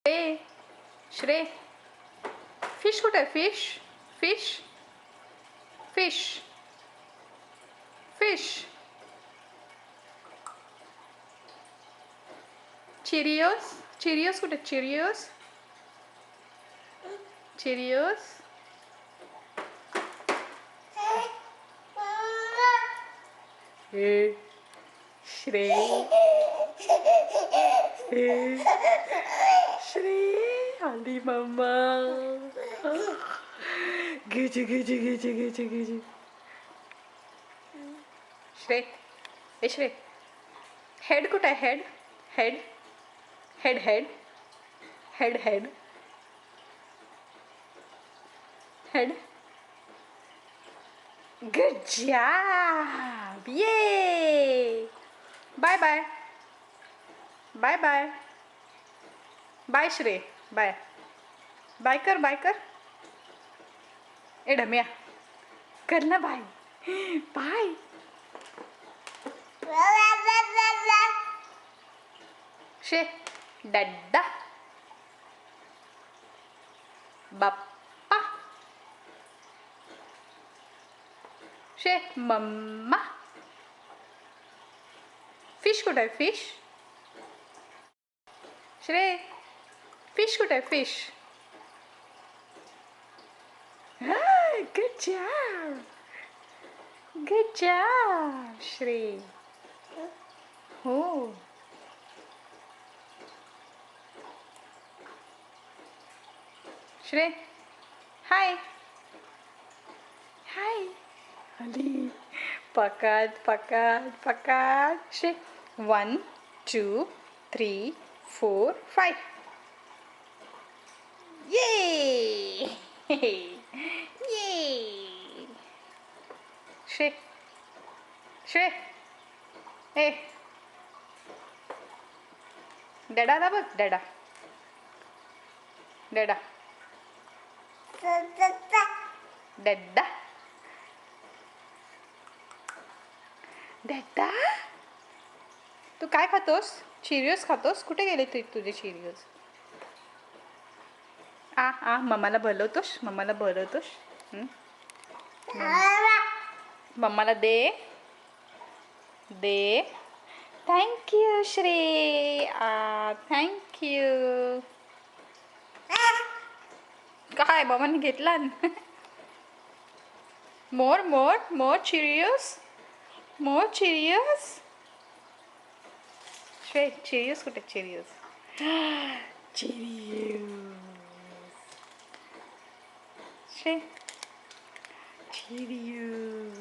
ए श्रे फिश कुठे आहे? फिश फिश फिश फिश चिरियोस चिरियोस कुठे? चिरियोस चिरियोस हे श्रे हे श्रे आली मम्मा घ्यायची घ्यायची घ्यायची घ्यायची घ्यायची श्रे ए श्रे हेड कुठे आहे? Head head head head head head head good job ये bye bye bye bye bye श्रे बाय बाय कर ए ढम्या कर ना बाय बाय शे डड्डा बाप्पा शे मम्मा फिश कुठे आहे? फिश श्रे फिश कुठे आहे? फिश गुड जॉब श्रे हो श्रे हाय हाय आली पकड पकड पकड श्रे 1 2 3 4 5 ये ये श्रे श्रे ए डडा बघ डडा डडा डड्डा डड्डा तू काय खातोस? चिरियोस खातोस? कुठे गेले तुझे चिरियोस? आ मम्माला बोलवतोस? मम्माला दे दे थँक्यू श्रे थँक्यू काय मम्माने घेतला मोर चिरियोस श्रे चिरियोस कुठे? चिरियोस श्रे चिरियोस